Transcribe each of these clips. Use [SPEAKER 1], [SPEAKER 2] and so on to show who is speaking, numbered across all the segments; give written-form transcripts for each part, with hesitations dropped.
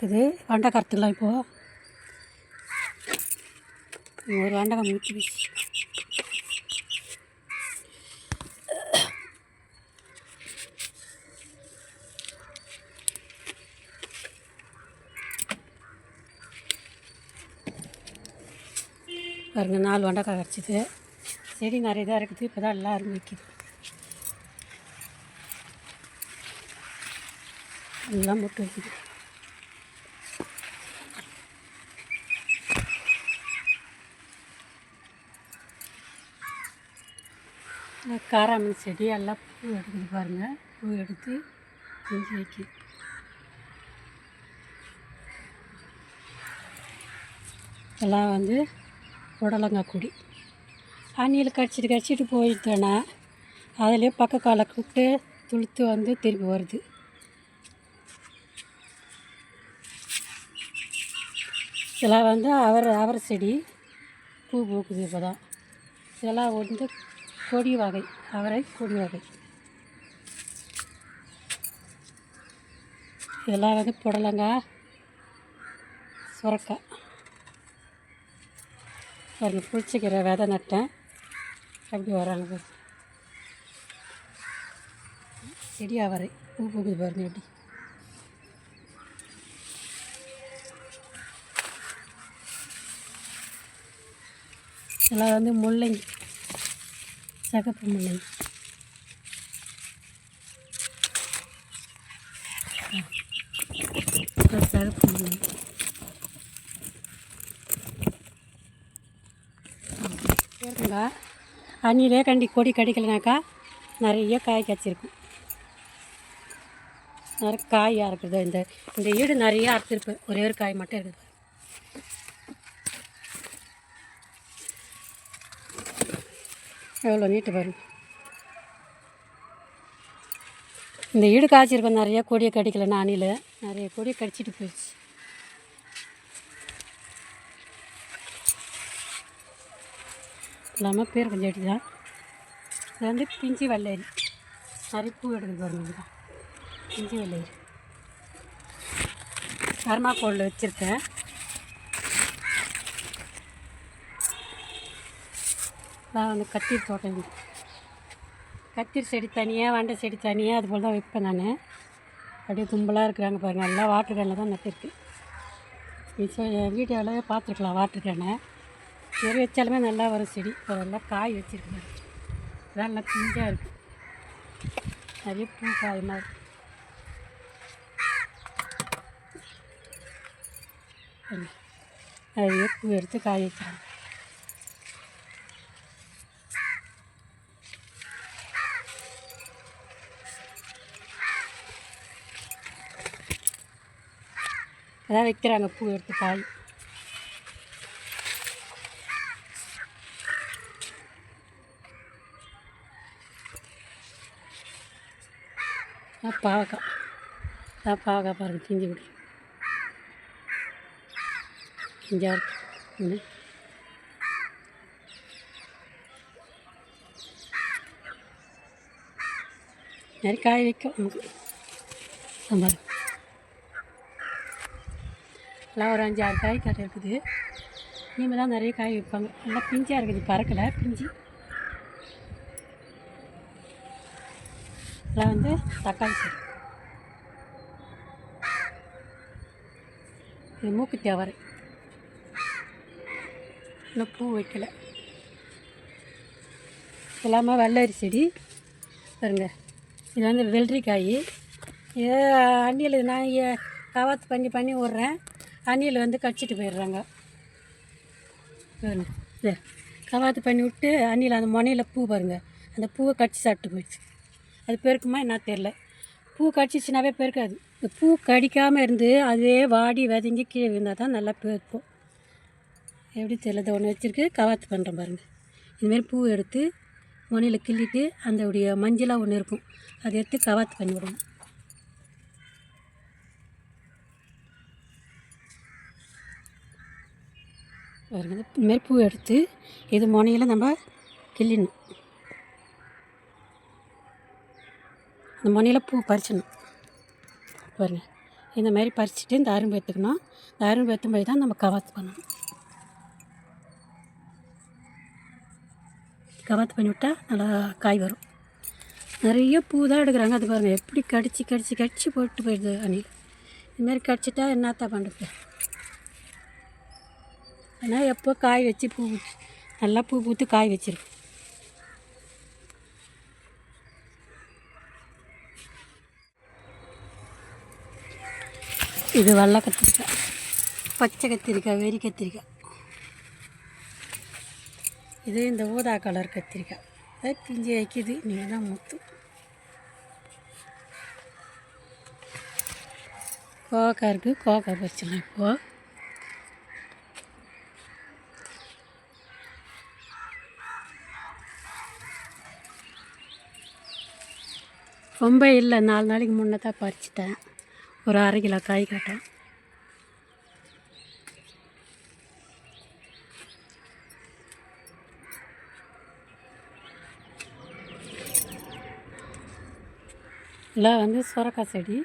[SPEAKER 1] இருக்குது. வெண்டைக்காய் அறுத்துக்கலாம். இப்போது ஒரு வெண்டைக்காய் முற்றி பாருங்க, 4 வெண்டைக்காய் கிடச்சிது. செடி நிறைய தான் இருக்குது. இப்போ தான் எல்லாம் அருமைக்குது. எல்லாம் முட்டு வைக்குது. காராமணி செடி எல்லாம் பூ எடுக்குது பாருங்கள். பூ எடுத்து செஞ்சு வைக்குது. எல்லாம் வந்து புடலங்காய் கொடி. அணியில் கடிச்சிட்டு போயிட்டேன்னா அதிலே பக்க காலை கூப்பிட்டு துளுத்து வந்து திரும்பி வருது. இதெல்லாம் வந்து அவரை செடி பூ பூக்குது. இப்போ தான் இதெல்லாம் வந்து கொடி வகை, அவரை கொடி வகை. இதெல்லாம் வந்து புடலங்காய், சுரக்காய். பாருங்கள், புளிச்சக்கீரை விதை நட்டேன். அப்படி வராங்க செடி அவரை பூ பூக்குது பாருங்கள் எப்படி. இதெல்லாம் வந்து முள்ளங்கி, சகப்பு முள்ளங்கி. சகப்பு முள்ளங்கி இருக்குங்க. அணிலே கொடி கடிக்கலைனாக்கா நிறைய காய் காய்ச்சிருக்கும். நிறைய காயாக இருக்குது. இந்த ஈடு நிறைய அறுத்துருப்பேன். ஒரே ஒரு காய் மட்டும் இருக்குது. எவ்வளோ நீட்டு பாருங்க. இந்த ஈடு காய்ச்சிருக்கோம். நிறையா கொடியை கடிக்கலைன்னா அணில் நிறைய கொடியை கடிச்சிட்டு போயிடுச்சு. இல்லாமல் பேர் கொஞ்சம் செடி தான். இது வந்து பிஞ்சி வெள்ளரி. நிறைய பூ எடுக்குது பாருங்க. தான் பிஞ்சி வெள்ளரி கர்மாக்கோளில் வச்சுருக்கேன். நான் வந்து கத்திரி தோட்டம், கத்திரி செடி தனியாக, வெண்டை செடி தனியாக, அது போல் தான் வைப்பேன் நான். அப்படியே கும்பலாக இருக்கிறாங்க பாருங்கள். எல்லாம் வாட்டர் கேனில் தான் நட்டிருக்கு. வீடியோவில் பார்த்துருக்கலாம் வாட்டர் கேனை. வெறி வச்சாலுமே நல்லா வரும் செடி. இப்போ அதெல்லாம் காய் வச்சுருக்கேன். இதெல்லாம் நல்லா பிஞ்சாக இருக்குது. நிறைய பூ காய் மாதிரி. நிறைய பூ எடுத்து காய் வைக்கிறாங்க. அதான் வைக்கிறாங்க பூ எடுத்து காய். பாவக்காய், பாவக்காய் பாருங்கள் பிஞ்சு விடு. பிஞ்சாக இருக்கு. நிறைய காய் வைக்கும் நமக்கு. சம்பாதி எல்லாம் ஒரு 5-6 காய் கடை இருக்குது. இனிமேல் தான் நிறைய காய் வைப்பாங்க. நல்லா பிஞ்சாக இருக்குது. பறக்கலை பிஞ்சு. இதெல்லாம் வந்து தக்காளி செடி. இது மூக்குத்தி அவரை. இன்னும் பூ வைக்கலை. எல்லாமே வெள்ளரி செடி பாருங்க. இது வந்து வெள்ளரிக்காய். இது அணில் நான் கவாத்து பண்ணி விட்றேன். அணில் வந்து கடிச்சிட்டு போயிடுறாங்க. பாருங்க, இது கவாத்து பண்ணி விட்டு அணில் அந்த முனையில் பூ பாருங்கள். அந்த பூவை கடிச்சு சாப்பிட்டு போயிடுச்சு. அது பெருக்குமா என்ன தெரில. பூ கடிச்சிச்சுனாவே பெருக்காது. இந்த பூ கடிக்காமல் இருந்து அதுவே வாடி வதங்கி கீழே விழுந்தால் தான் நல்லா பெருக்கும். எப்படி தெரியல. ஒன்று வச்சுருக்கு. கவாத்து பண்ணுறேன் பாருங்கள். இதுமாரி பூ எடுத்து முனையில் கிள்ளிட்டு அந்த மஞ்சளாக ஒன்று இருக்கும், அதை எடுத்து கவாத்து பண்ணி விடணும். பாருங்கள், இதுமாரி பூ எடுத்து இது முனையில் நம்ம கிள்ளிடணும். இந்த முனையில் பூ பறிச்சிடணும். பாருங்கள், இந்த மாதிரி பறிச்சுட்டு இந்த அரும்பு எடுத்துக்கணும். இந்த அரும்பு எடுத்து போய் தான் நம்ம கவாத்து பண்ணணும். கவாத்து பண்ணி விட்டால் நல்லா காய் வரும். நிறைய பூ தான் எடுக்கிறாங்க. அது பாருங்கள் எப்படி கடிச்சு போட்டு போயிடுது அணில். இதுமாரி கடிச்சிட்டா என்னத்தான் பண்ணுறது? ஆனால் எப்போ காய் வச்சு பூ நல்லா பூ பூத்து காய் வச்சிருக்கு. இது வெள்ளை கத்திரிக்காய், பச்சை கத்திரிக்காய், வெறி கத்திரிக்காய். இது இந்த ஊதா கலர் கத்திரிக்காய். அது பிஞ்சு வைக்கிது. நீங்கள் தான் முத்து. கோவக்காய் இருக்குது. கோவக்காய் பறிச்சிடலாம் இப்போது. ரொம்ப இல்லை, 4 நாளைக்கு முன்னே தான் பறிச்சிட்டேன். ஒரு 1/2 கிலோ காய் காட்டேன். இல்லை வந்து சுரக்காய் செடி.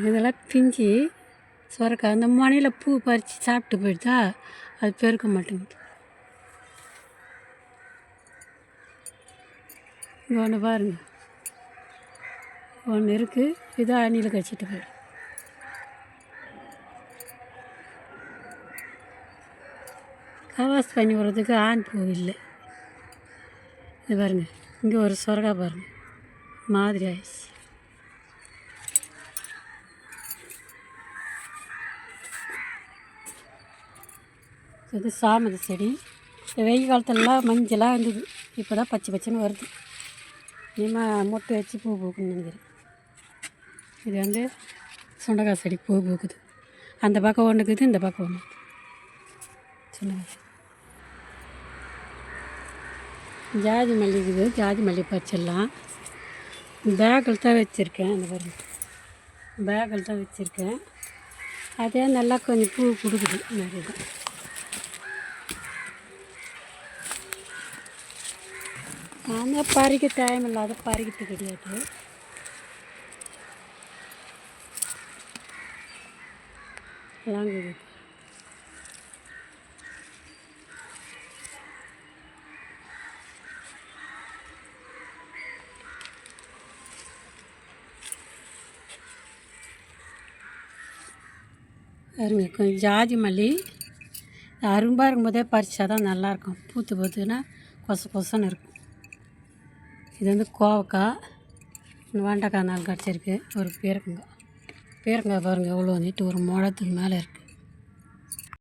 [SPEAKER 1] இதெல்லாம் பிஞ்சு சுரக்காய். அந்த மணியில் பூ பறித்து சாப்பிட்டு போயிடுதா, அது பெருக்க மாட்டேங்குது. இங்கே ஒன்று பாருங்கள், ஒன்று இருக்குது. இதான் அணில் கடிச்சிட்டு போயிடும். கவாஸ் பண்ணி விடுறதுக்கு ஆண் பூ இல்லை. இது பாருங்கள், இங்கே ஒரு சுரக்காய் பாருங்கள் மாதிரி ஆயிடுச்சு. இது சாமந்தி செடி. வெயில் காலத்துலலாம் மஞ்சளாக இருந்தது. இப்போ தான் பச்சை பச்சைன்னு வருது. இனிமேல் மொட்டை வச்சு பூ பூக்குன்னு நினைக்கிறேன். இது வந்து சுண்டக்காய் செடி பூ பூக்குது. அந்த பக்கம் ஒன்று இருக்குது, இந்த பக்கம் ஒன்று. சுண்டக்காய் ஜாதி மல்லி இருக்குது. ஜாதி மல்லி பறிச்சிடலாம். பேக்கில் தான் வச்சுருக்கேன். அந்த பாருங்க, பேக்கில் தான் வச்சுருக்கேன். அதே நல்லா கொஞ்சம் பூ கொடுக்குது. நிறைய தான். ஆனால் பறிக்க டைம் இல்லாத பறிக்கிறது கிடையாது. லாங்குது. பாருங்க, கொஞ்சம் ஜாதி மல்லி அரும்பாக இருக்கும்போதே பறிச்சா தான் நல்லாயிருக்கும். பூத்து பூத்துன்னா கொசன்னு இருக்கும். இது வந்து கோவக்காய், வெண்டைக்காய் 4 கிடச்சிருக்கு. ஒரு பேரங்காய் பாருங்கள் எவ்வளோ வந்துட்டு ஒரு முழத்துக்கு மேலே இருக்குது.